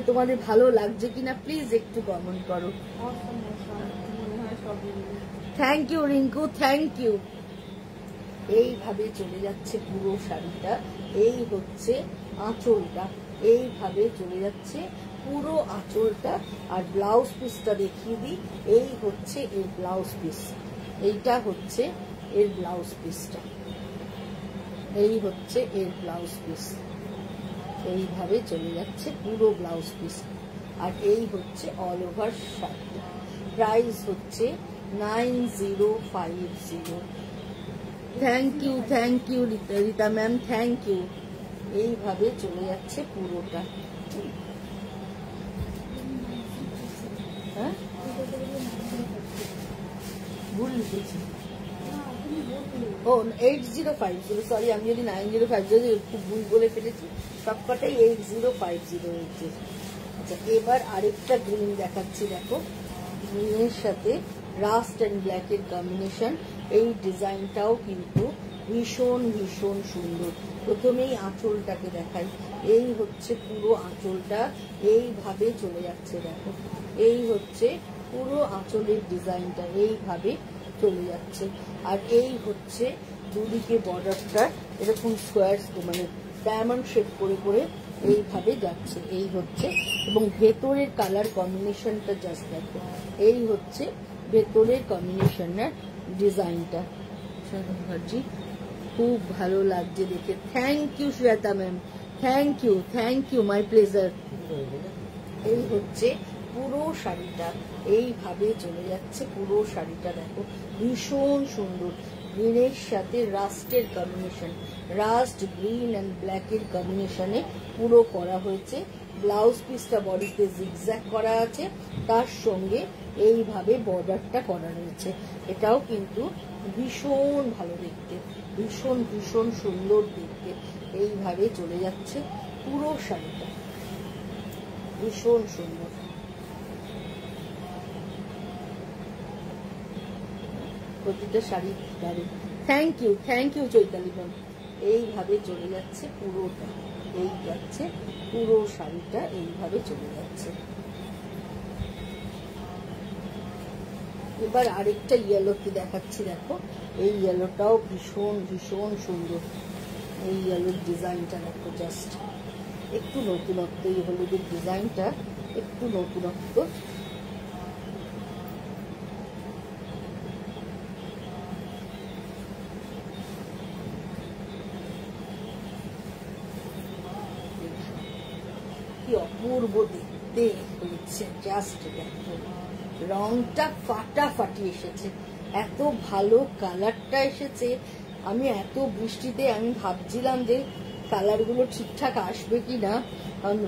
তোমাদের ভালো লাগছে কিনা প্লিজ একটু কমেন্ট করো। Thank you Rinku, thank you. এইভাবে চলে যাচ্ছে পুরো শাড়িটা, এই হচ্ছে আঁচলটা, এইভাবে চলে যাচ্ছে পুরো আঁচলটা। আর ব্লাউজ পিসটা দেখিয়ে দিই, এই হচ্ছে এর ব্লাউজ পিস, এইটা হচ্ছে এর ব্লাউজ পিসটা, এই হচ্ছে এর ব্লাউজ পিস, এইভাবে চলে যাচ্ছে পুরো ব্লাউজ পিস। আর এই হচ্ছে অল ওভার শাড়িটা। প্রাইস হচ্ছে 9050। Thank you Rita ma'am, thank you. এইভাবে চলে যাচ্ছে পুরোটা। হ্যাঁ ভুল লিখেছি, ও 8050, সরি আমি যদি 9050 খুব ভুল বলে ফেলেছি, সবকটাই 8050 হয়েছে। আচ্ছা এবার আরেকটা গ্রিন দেখাচ্ছি, দেখো গ্রিনের সাথে রাস্ট অ্যান্ড ব্ল্যাকের কম্বিনেশন। এই ডিজাইনটাও কিন্তু ভীষণ ভীষণ সুন্দর। প্রথমেই আঁচলটাকে দেখাই, এই হচ্ছে পুরো আঁচলটা, এইভাবে চলে যাচ্ছে দেখো, এই হচ্ছে পুরো আঁচলের ডিজাইনটা, এইভাবে চলে যাচ্ছে। আর এই হচ্ছে দুদিকে বর্ডারটা এরকম স্কোয়ার মানে ডায়মন্ড শেপ করে করে এইভাবে যাচ্ছে, এই হচ্ছে। এবং ভেতরের কালার কম্বিনেশনটা জাস্ট দেখো, এই হচ্ছে ভেতরের কম্বিনেশনের ডিজাইনটা। মুখার্জি খুব ভালো লাগছে দেখে। Thank you Shweta ma'am, thank you, my pleasure. এই হচ্ছে পুরো শাড়িটা, এইভাবে চলে যাচ্ছে পুরো শাড়িটা। দেখো ভীষণ সুন্দর, গ্রিনের সাথে রাস্টের কম্বিনেশন, রাস্ট গ্রিন অ্যান্ড ব্ল্যাকের কম্বিনেশনে পুরো করা হয়েছে। ব্লাউজ পিসটা বডিতে জিগজ্যাগ করা আছে, তার সঙ্গে এইভাবে বর্ডারটা করা রয়েছে। এটাও কিন্তু ভীষণ ভালো দেখতে, ভীষণ ভীষণ সুন্দর দেখতে। এইভাবে চলে যাচ্ছে পুরো শাড়িটা, ভীষণ সুন্দর। প্রতিটা শাড়ি দারুণ। Thank you Chaitali ma'am. এইভাবে চলে যাচ্ছে পুরোটা, এই যাচ্ছে পুরো শাড়িটা, এইভাবে চলে যাচ্ছে। এবার আরেকটা ইয়েলোতে দেখাচ্ছি, দেখো এই ইয়েলোটাও ভীষণ ভীষণ সুন্দর। এই ইয়েলোর ডিজাইনটা দেখো, জাস্ট একটু নতুনত্ব, এই হলুদের ডিজাইনটা একটু নতুনত্ব। কি অপূর্ব দেখতে হয়েছে, জাস্ট দেখো রংটা ফাটাফাটি এসেছে, এত ভালো কালারটা এসেছে। আমি এত বৃষ্টিতে আমি ভাবছিলাম যে কালারগুলো ঠিকঠাক আসবে কি না, কারণ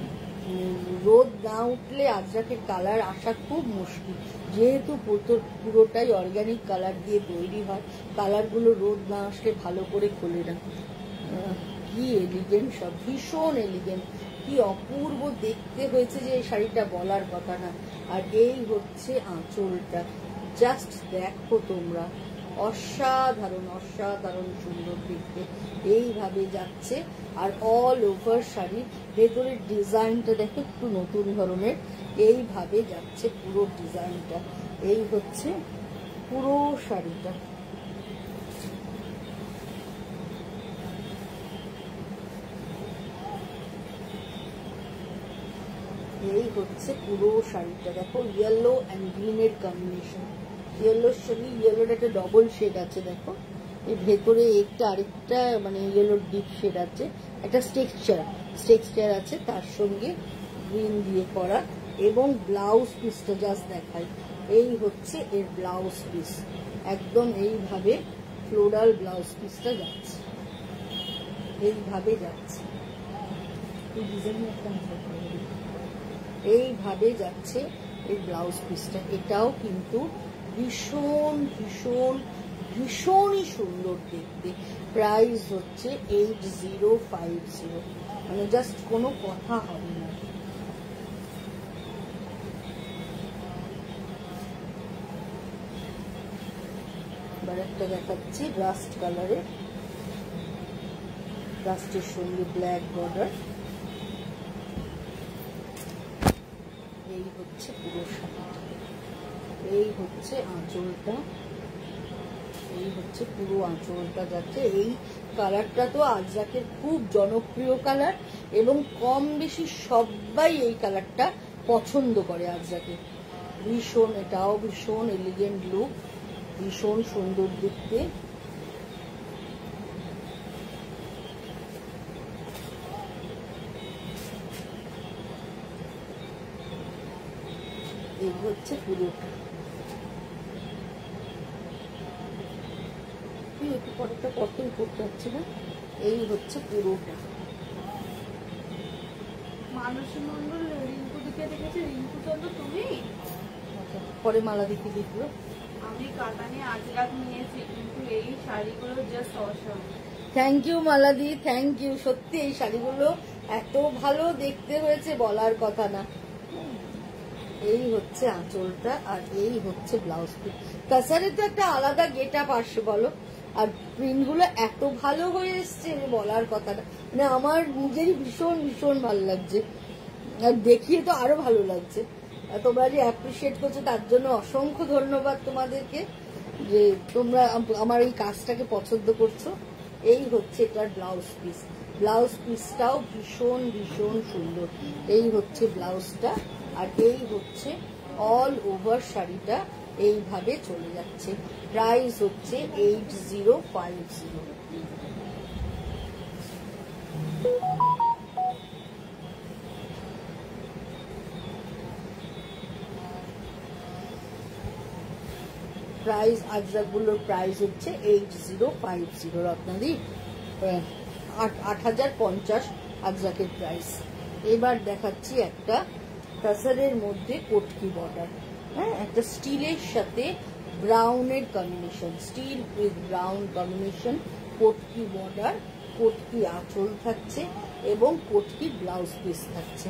রোদ না উঠলে আজরাকের কালার আসা খুব মুশকিল, যেহেতু পুরোটাই অর্গানিক কালার দিয়ে তৈরি হয়। কালারগুলো রোদ না আসলে ভালো করে খোলে না। কি এলিগেন্ট, সব ভীষণ এলিগেন্ট, কি অপূর্ব দেখতে হয়েছে যে এই শাড়িটা বলার কথা না। আর এই হচ্ছে আঁচলটা, জাস্ট দেখো তোমরা, অসাধারণ অসাধারণ সুন্দর দেখতে। এইভাবে যাচ্ছে, আর অল ওভার শাড়ি ভেতরের ডিজাইনটা দেখো একটু নতুন ধরনের, এইভাবে যাচ্ছে পুরো ডিজাইনটা। এই হচ্ছে পুরো শাড়িটা। এই হচ্ছে পুরো শাড়িটা, দেখো ইয়েলো অ্যান্ড গ্রিনের কম্বিনেশন। ইয়েলোর সঙ্গে ইয়েলোর একটা ডবল শেড আছে, দেখো এর ভেতরে একটা আরেকটা মানে ইয়েলোর ডিপ শেড আছে, একটা স্টেক্সচার আছে, তার সঙ্গে গ্রিন দিয়ে করা। এবং ব্লাউজ পিসটা জাস্ট দেখাই, এই হচ্ছে এর ব্লাউজ পিস, একদম এইভাবে ফ্লোরাল ব্লাউজ পিসটা যাচ্ছে, এইভাবে যাচ্ছে, এইভাবে যাচ্ছে এই ব্লাউজ পিসটা। এটাও কিন্তু ভীষণ ভীষণ ভীষণই সুন্দর দেখতে। প্রাইস হচ্ছে 8050, মানে জাস্ট কোনো কথা হবে না। এবার একটা দেখাচ্ছি রাস্ট কালারে, রাস্টের সঙ্গে ব্ল্যাক বর্ডার। এই হচ্ছে পুরো শাড়িটা, এই হচ্ছে আঁচলটা, এই হচ্ছে পুরো আঁচলটা যাচ্ছে। এই কালারটা তো আজরাকের খুব জনপ্রিয় কালার, এবং কম বেশি সবাই এই কালারটা পছন্দ করে আজরাকে। ভীষণ, এটাও ভীষণ এলিগেন্ট লুক, ভীষণ সুন্দর দেখতে। এই হচ্ছে পুরোটা। একটু পরেরটা কতই করতে পারছি না। এই হচ্ছে পুরোটা। মানসী মন্ডল রিঙ্কু দিকে দেখেছে, রিঙ্কু চন্দ্র তুমি? পরে মালা দিকে দেখলো। আমি কাতানে আজরাক নিয়েছি, কিন্তু এই শাড়িগুলো জাস্ট অসম। থ্যাংক ইউ মালাদি, থ্যাংক ইউ। সত্যি এই শাড়িগুলো এত ভালো দেখতে হয়েছে বলার কথা না। এই হচ্ছে আঁচলটা, আর এই হচ্ছে ব্লাউজ পিস। কাসারে তো একটা আলাদা গেট আপ আসে বলো, আর প্রিন্টগুলো এত ভালো হয়ে এসছে বলার কথা না। মানে আমার নিজেরই ভীষণ ভীষণ ভালো লাগছে, আর দেখিয়ে তো আরো ভালো লাগছে। তোমরা যে অ্যাপ্রিসিয়েট করছো তার জন্য অসংখ্য ধন্যবাদ তোমাদেরকে। যে তোমরা আমার এই কাজটাকে পছন্দ করছো। এই হচ্ছে এটার ব্লাউজ পিস। ব্লাউজ পিসটাও ভীষণ ভীষণ সুন্দর। এই হচ্ছে ব্লাউজটা, আর এই হচ্ছে অল ওভার শাড়িটা এইভাবে চলে যাচ্ছে। প্রাইস হচ্ছে 8050। প্রাইস আজরাকগুলোর প্রাইস হচ্ছে 8050 রত্নাদি, 8050 আজরাকের প্রাইস। এবার দেখাচ্ছি একটা টাসারের মধ্যে কোটকি বর্ডার, হ্যাঁ, একটা স্টিলের সাথে ব্রাউনের combination, steel with brown combination, কোটকি বর্ডার, কোটকি আঁচল থাকছে এবং কোটকি ব্লাউজ পিস থাকছে।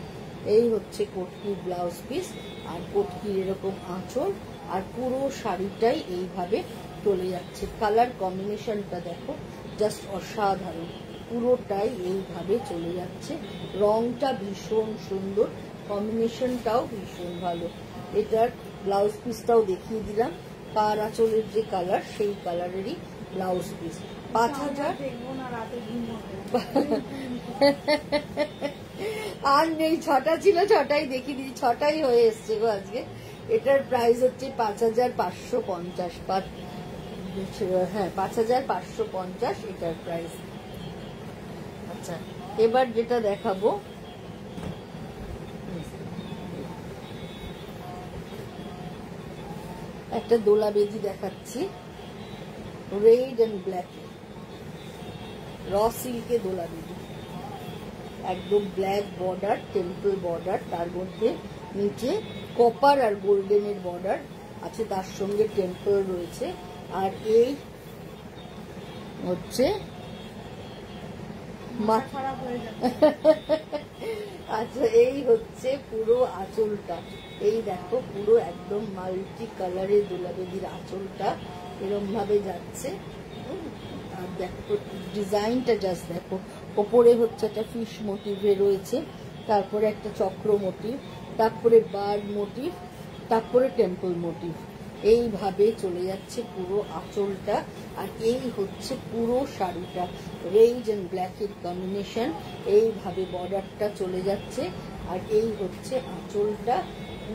এই হচ্ছে কোটকি ব্লাউজ পিস আর কোটকি এরকম আঁচল, আর পুরো শাড়িটাই এইভাবে চলে যাচ্ছে। কালার কম্বিনেশনটা দেখো, জাস্ট অসাধারণ, পুরোটাই এইভাবে চলে যাচ্ছে। রংটা ভীষণ সুন্দর, কম্বিনেশনটাও ভীষণ ভালো। এটার ব্লাউজ পিসটাও দেখিয়ে দিলাম, পার আঁচলের যে কালার সেই কালারেরই ব্লাউজ পিস। 5000 আর নেই, 6টা ছিল, 6টাই দেখিয়ে দিই, 6টাই হয়ে এসছে গো আজকে। এটার প্রাইস হচ্ছে 5550। হ্যাঁ, 5550 এটার প্রাইস। আচ্ছা, এবার যেটা দেখাবো, একটা দোলা বেজি দেখাচ্ছি, রেড এন্ড ব্ল্যাক, র সিল্কে দোলা বেজি, একদম ব্ল্যাক বর্ডার, টেম্পল বর্ডার, তার মধ্যে নিচে কপার আর গোল্ডেনের বর্ডার আছে, তার সঙ্গে টেম্পল রয়েছে। আর এই হচ্ছে আচ্ছা, এই হচ্ছে পুরো আঁচলটা। এই দেখো, পুরো একদম মাল্টি কালারের দোলাবেদির আঁচলটা এরকম ভাবে যাচ্ছে। আর দেখো ডিজাইনটা, জাস্ট দেখো, ওপরে হচ্ছে একটা ফিশ মোটিভে রয়েছে, তারপরে একটা চক্র মোটিভ, তারপরে বার্ড মোটিভ, তারপরে টেম্পল মোটিভ, এইভাবে চলে যাচ্ছে পুরো আঁচলটা। আর এই হচ্ছে পুরো শাড়িটা, রেড এন্ড ব্ল্যাকের কম্বিনেশন, এইভাবে বর্ডারটা চলে যাচ্ছে। আর এই হচ্ছে আঁচলটা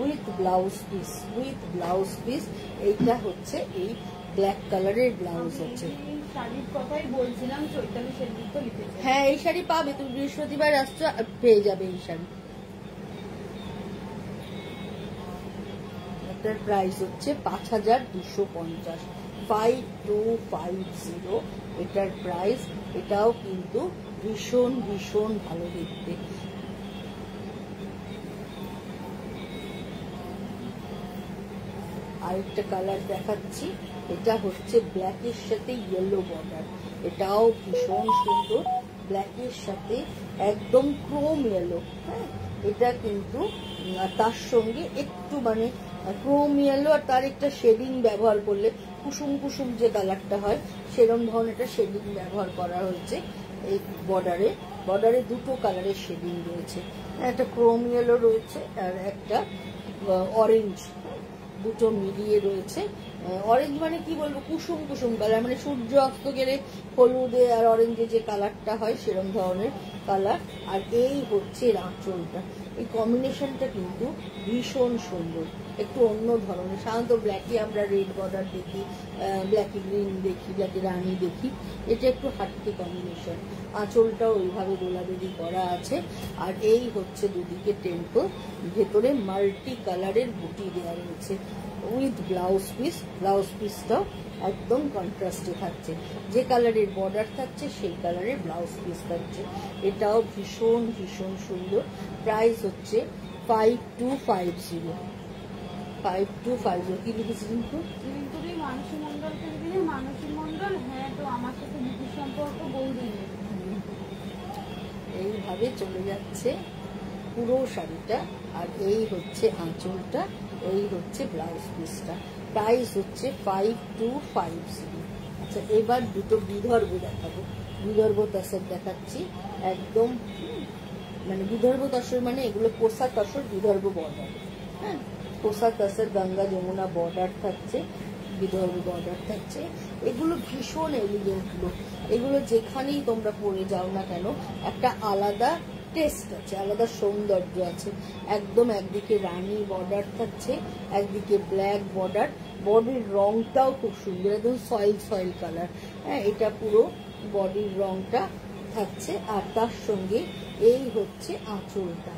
with blouse piece, with blouse piece. এইটা হচ্ছে এই ব্ল্যাক কালারের ব্লাউজ আছে। শাড়ির কথাই বলছিলাম, চৈতালি সেনগুপ্ত লিখেছে। হ্যাঁ, এই শাড়ি পাবে, তুমি বৃহস্পতিবার আসছো, পেয়ে যাবে এই শাড়ি। এটার প্রাইস হচ্ছে 5250, 5250 এটার প্রাইস। এটাও কিন্তু ভীষণ ভীষণ ভালো দেখতে। আরেকটা কালার দেখাচ্ছি, এটা হচ্ছে ব্ল্যাকের সাথে ইয়েলো বর্ডার, এটাও ভীষণ সুন্দর, ব্ল্যাকের সাথে একদম ক্রোম ইয়েলো। হ্যাঁ, এটা কিন্তু তার সঙ্গে একটু মানে ক্রোম ইয়েলো আর তার একটা শেডিং ব্যবহার করলে, কুসুম কুসুম যে কালারটা হয় সেরকম ধরনের একটা শেডিং ব্যবহার করা হয়েছে এই বর্ডারে। বর্ডারে দুটো কালারের শেডিং রয়েছে, একটা ক্রোম ইয়েলো রয়েছে আর একটা অরেঞ্জ, দুটো মিলিয়ে রয়েছে। অরেঞ্জ মানে কি বলবো, কুসুম কুসুম কালার, মানে সূর্য অস্ত গেলে হলুদে আর অরেঞ্জে যে কালারটা হয় সেরকম ধরনের কালার। আর এই হচ্ছে আঁচলটা, এই কম্বিনেশনটা কিন্তু ভীষণ সুন্দর, একটু অন্য ধরনের। সাধারণত ব্ল্যাকে আমরা রেড বর্ডার দেখি, ব্ল্যাকে গ্রিন দেখি, ব্ল্যাকে রানি দেখি, এটা একটু হাটকে কম্বিনেশন। আঁচলটাও ওইভাবে দোলাবেদি করা আছে। আর এই হচ্ছে দুদিকে টেম্পল, ভেতরে মাল্টি কালারের বুটি দেওয়া রয়েছে উইথ ব্লাউজ পিস। ব্লাউজ পিসটাও একদম কন্ট্রাস্টে থাকছে, যে কালারের বর্ডার থাকছে সেই কালারের ব্লাউজ পিস থাকছে। এটাও ভীষণ ভীষণ সুন্দর। প্রাইস হচ্ছে 5250, 5250। কি লিখেছি কিন্তু মানসী মন্ডলকে লিখেছে, মানসী মন্ডল। হ্যাঁ, তো আমার সাথে বিপুল সম্পর্ক বৌদি। এইভাবে চলে যাচ্ছে পুরো শাড়িটা। আর এই হচ্ছে আঁচলটা, এই হচ্ছে ব্লাউজ পিসটা। প্রাইস হচ্ছে 5250। আচ্ছা, এবার দুটো বিদর্ভ দেখাবো। বিদর্ভ তসর দেখাচ্ছি, একদম মানে বিদর্ভ তসর মানে এগুলো কোসা তসর, বিদর্ভ বর্ডার। হ্যাঁ, কোসা তসর গঙ্গা যমুনা বর্ডার থাকছে, বিদর্ভ বর্ডার থাকছে। এগুলো ভীষণ এলিগেন্ট লুক, এগুলো যেখানেই তোমরা পরে যাও না কেন একটা আলাদা টেস্ট আছে, আলাদা সৌন্দর্য আছে। একদম একদিকে রানী বর্ডার থাকছে, একদিকে ব্ল্যাক বর্ডার, বডির রংটাও খুব সুন্দর, একদম সয়েল সয়েল কালার। হ্যাঁ, এটা পুরো বডির রংটা থাকছে। আর তার সঙ্গে এই হচ্ছে আঁচলটা,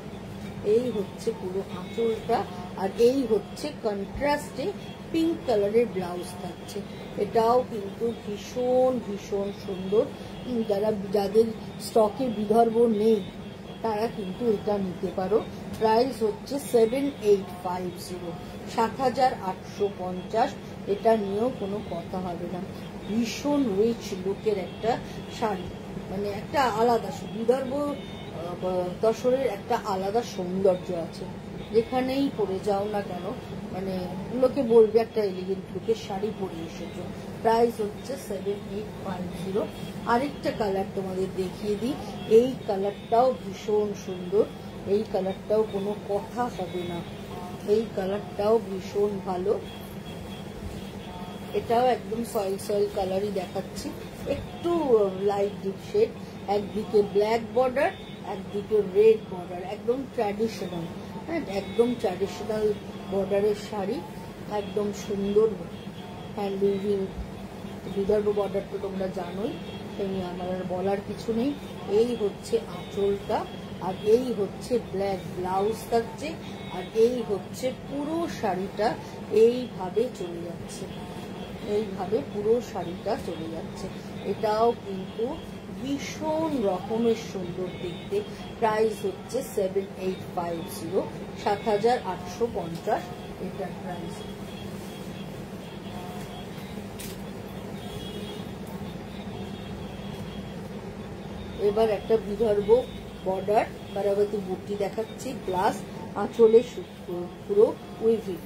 এই হচ্ছে পুরো আঁচলটা। আর এই হচ্ছে কন্ট্রাস্টে পিঙ্ক কালারের ব্লাউজ থাকছে। এটাও কিন্তু ভীষণ ভীষণ সুন্দর। যাদের স্টকে বিদর্ভ নেই তারা কিন্তু এটা নিতে পারো। প্রাইস হচ্ছে 7850, 7850। এটা নিয়েও কোনো কথা হবে না। ভীষণ রিচ লুকের একটা শাড়ি, মানে একটা আলাদা বিদর্ভ তসরের একটা আলাদা সৌন্দর্য আছে। যেখানেই পরে যাও না কেন মানে লোকে বলবে একটা এলিগেন্ট লুকের শাড়ি পরে এসেছো। প্রাইস হচ্ছে 7850। আরেকটা কালার তোমাদের দেখিয়ে দিই, এই কালারটাও ভীষণ সুন্দর, এই কালারটাও কোনো কথা হবে না, এই কালারটাও ভীষণ ভালো। এটাও একদম সয়েল সয়েল কালারই দেখাচ্ছি, একটু লাইট ডিপ শেড। একদিকে ব্ল্যাক বর্ডার, একদিকে রেড বর্ডার, একদম ট্র্যাডিশনাল। হ্যাঁ, একদম ট্র্যাডিশনাল বর্ডারের শাড়ি, একদম সুন্দর হ্যান্ড উইভিং। বিদর্ভ বর্ডার তো তোমরা জানোই, সেই আমার আর বলার কিছু নেই। এই হচ্ছে আঁচলটা, আর এই হচ্ছে ব্ল্যাক ব্লাউজ থাকছে, আর এই হচ্ছে পুরো শাড়িটা এইভাবে চলে যাচ্ছে, এইভাবে পুরো শাড়িটা চলে যাচ্ছে। এটাও কিন্তু ভীষণ রকমের সুন্দর দেখতে। প্রাইস হচ্ছে 7850, 7850 এটার প্রাইস। এবার একটা বিদর্ভ বর্ডার বারাবতী বুটি দেখাচ্ছি, প্লাস আঁচলে পুরো উইভিং।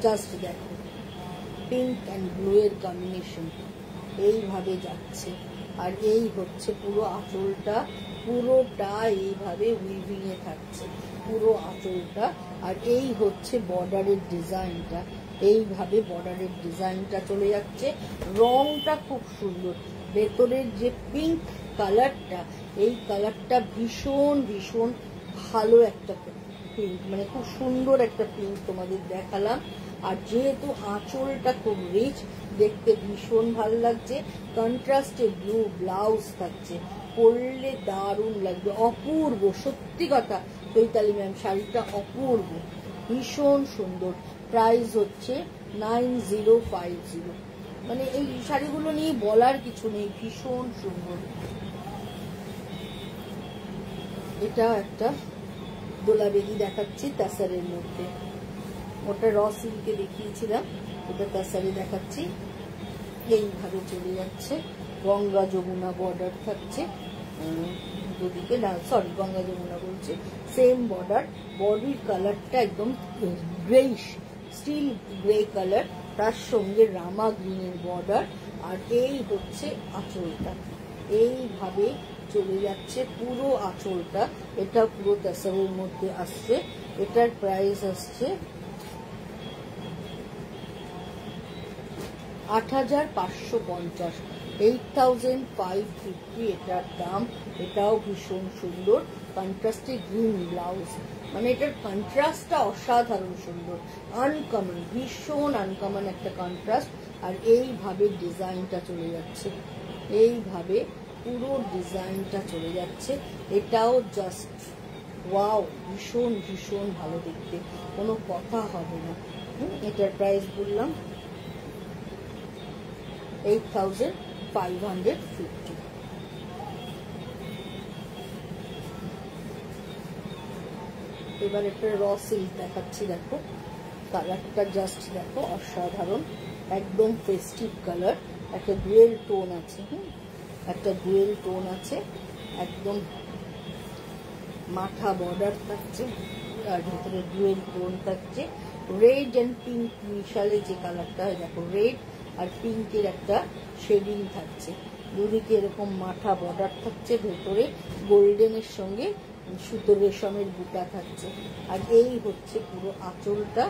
জাস্ট দেখো, পিঙ্ক অ্যান্ড ব্লু এর কম্বিনেশন এইভাবে যাচ্ছে। আর এই হচ্ছে পুরো আঁচলটা, পুরোটা এইভাবে উইভিং এ থাকছে পুরো আঁচলটা। আর এই হচ্ছে বর্ডারের ডিজাইনটা, এইভাবে বর্ডারের ডিজাইনটা চলে যাচ্ছে। রংটা খুব সুন্দর, ভেতরের যে পিঙ্ক কালারটা, এই কালারটা ভীষণ ভীষণ ভালো একটা পিঙ্ক, মানে খুব সুন্দর একটা পিঙ্ক তোমাদের দেখালাম। আর যেহেতু আঁচলটা খুব রিচ, দেখতে ভীষণ ভালো লাগছে। কন্ট্রাস্টে ব্লু ব্লাউজ থাকছে, পরলে দারুণ লাগবে, অপূর্ব। সত্যি কথা চৈতালি ম্যাম, শাড়িটা অপূর্ব, ভীষণ সুন্দর। প্রাইস হচ্ছে 9050। মানে এই শাড়িগুলো নিয়ে বলার কিছু নেই, ভীষণ সুন্দর। এটা একটা দোলাবেদি দেখাচ্ছি তাসারের মধ্যে, ওটা র সিল্কে দেখিয়েছিলাম, ওটা তাসারে দেখাচ্ছি। এইভাবে চলে যাচ্ছে, গঙ্গা যমুনা বর্ডার থাকছে দুদিকে, না সরি গঙ্গা যমুনা বলছে, সেম বর্ডার। বডির কালারটা একদম গ্রেইশ, স্টিল গ্রে কালার, তার সঙ্গে রামা গ্রিনের বর্ডার। আর এই হচ্ছে আঁচলটা, এইভাবে চলে যাচ্ছে পুরো আঁচলটা। এটা পুরো তাসারের মধ্যে আসছে। এটার প্রাইস আসছে 8550, 8550 এটার দাম। এটাও ভীষণ সুন্দর, কন্ট্রাস্টে গ্রিন ব্লাউজ, মানে এটার কন্ট্রাস্টটা অসাধারণ সুন্দর, আনকমন, ভীষণ আনকমন একটা কন্ট্রাস্ট। আর এইভাবে ডিজাইনটা চলে যাচ্ছে, এইভাবে পুরো ডিজাইনটা চলে যাচ্ছে। এটাও জাস্ট ওয়াও, ভীষণ ভীষণ ভালো দেখতে, কোনো কথা হবে না। এটার প্রাইস বললাম 8550। এবার একটা র সিল্ক দেখাচ্ছি, দেখো কালারটা জাস্ট দেখো, অসাধারণ, একদম ফেস্টিভ কালার। একটা ডুয়েল টোন আছে, একটা ডুয়েল টোন আছে, একদম মাথা বর্ডার থাকছে, আর ভেতরে ডুয়েল টোন থাকছে। রেড অ্যান্ড পিঙ্ক মিশালে যে কালারটা হয়, দেখো রেড আর পিঙ্কের একটা শেডিং থাকছে। দুদিকে এরকম মাথা বর্ডার থাকছে, ভেতরে গোল্ডেনের সঙ্গে সুতো রেশমের বুটা থাকছে। আর এই হচ্ছে পুরো আঁচলটা,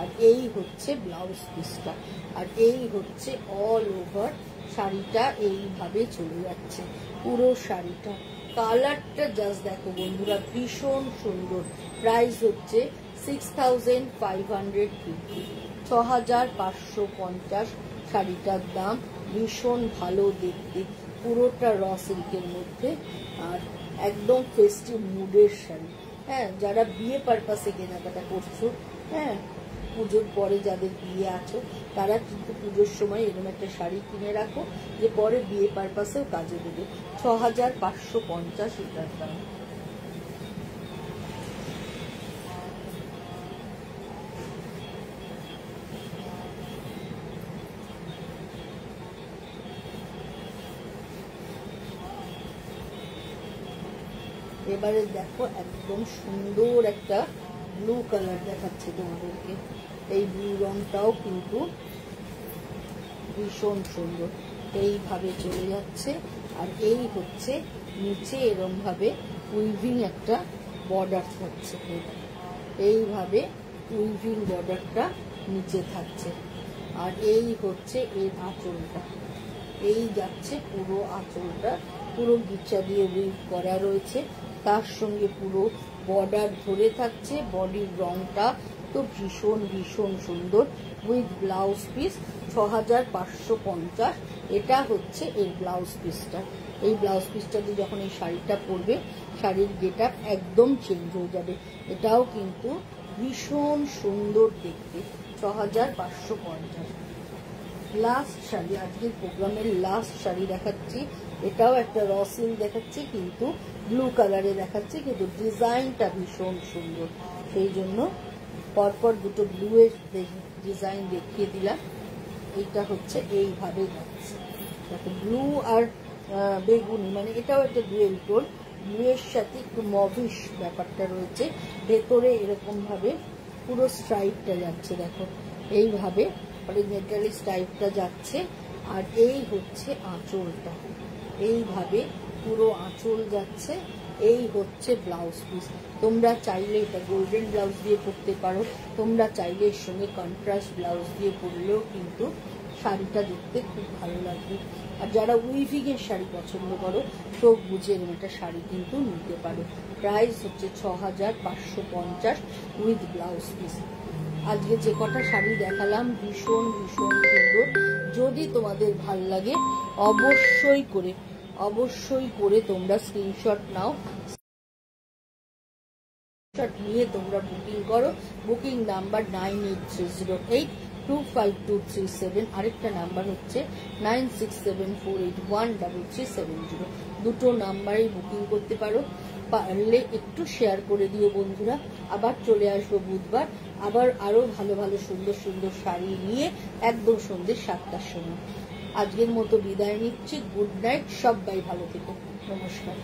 আর এই হচ্ছে ব্লাউজ পিসটা, আর এই হচ্ছে অল ওভার শাড়িটা এইভাবে চলে যাচ্ছে পুরো শাড়িটা। কালারটা জাস্ট দেখো বন্ধুরা, ভীষণ সুন্দর। প্রাইস হচ্ছে 6550, 6550 শাড়িটার দাম। ভীষণ ভালো দেখতে, পুরোটা র সিল্কের মধ্যে, আর একদম ফেস্টিভ মুডের শাড়ি। হ্যাঁ, যারা বিয়ে পারপাসে কেনাকাটা করছো, হ্যাঁ পুজোর পরে যাদের বিয়ে আছো, তারা কিন্তু পুজোর সময় এরকম একটা শাড়ি কিনে রাখো, যে পরে বিয়ে পারপাসেও কাজে দেবে। 6550 এটার দাম। এবারে দেখো একদম সুন্দর একটা ব্লু কালার দেখাচ্ছে তোমাদেরকে। এই ব্লু রংটাও কিন্তু ভীষণ সুন্দর, এইভাবে চলে যাচ্ছে। আর এই হচ্ছে নিচে এরম ভাবে উইভিং একটা বর্ডার থাকছে, এইভাবে উইভিং বর্ডারটা নিচে থাকছে। আর এই হচ্ছে এর আঁচলটা, এই যাচ্ছে পুরো আঁচলটা, পুরো গিচা দিয়ে উইভ করা রয়েছে, তার সঙ্গে পুরো বর্ডার ধরে থাকছে। বডির রংটা তো ভীষণ ভীষণ সুন্দর, উইথ ব্লাউজ পিস 6550। এটা হচ্ছে এর ব্লাউজ পিসটা। এই ব্লাউজ পিসটাতে যখন এই শাড়িটা পরবে, শাড়ির গেটআপ একদম চেঞ্জ হয়ে যাবে। এটাও কিন্তু ভীষণ সুন্দর দেখতে, 6550। লাস্ট শাড়ি, আজকের প্রোগ্রামের লাস্ট শাড়ি দেখাচ্ছি। এটাও একটা র সিল্ক দেখাচ্ছি, কিন্তু ব্লু কালারে দেখাচ্ছি, কিন্তু ডিজাইনটা ভীষণ সুন্দর, সেই জন্য পরপর দুটো ব্লু এর ডিজাইন দেখিয়ে দিলাম। এইটা হচ্ছে এইভাবে যাচ্ছে, দেখো ব্লু আর বেগুনি, মানে এটাও একটা ডুয়েল টোন। ব্লু এর সাথে একটু মভিশ ব্যাপারটা রয়েছে, ভেতরে এরকম ভাবে পুরো স্ট্রাইপটা যাচ্ছে, দেখো এইভাবে অরিজিনালি স্ট্রাইপটা যাচ্ছে। আর এই হচ্ছে আঁচলটা, এইভাবে পুরো আঁচল যাচ্ছে। এই হচ্ছে ব্লাউজ পিস। তোমরা চাইলে এটা গোল্ডেন ব্লাউজ দিয়ে পরতে পারো, তোমরা চাইলে এর সঙ্গে কন্ট্রাস্ট ব্লাউজ দিয়ে পরলেও কিন্তু শাড়িটা দেখতে খুব ভালো লাগবে। আর যারা উইভিং এর শাড়ি পছন্দ করো, চোখ বুঝে এরকম একটা শাড়ি কিন্তু নিতে পারো। প্রাইস হচ্ছে 6550 উইথ ব্লাউজ পিস। আজকে যে কটা শাড়ি দেখালাম ভীষণ ভীষণ সুন্দর। যদি তোমাদের ভাল লাগে অবশ্যই করে তোমরা স্ক্রিনশট নাও, নিয়ে তোমরা বুকিং করো। বুকিং নাম্বার 9830825237, আরেকটা নাম্বার হচ্ছে 9674813370। দুটো নাম্বারেই বুকিং করতে পারো। পারলে একটু শেয়ার করে দিও বন্ধুরা। আবার চলে আসবো বুধবার, আবার আরো ভালো ভালো সুন্দর সুন্দর শাড়ি নিয়ে, একদম সন্ধ্যে 7টার সময়। আজকের মতো বিদায় নিচ্ছি, গুড নাইট, সবাই ভালো থেকো, নমস্কার।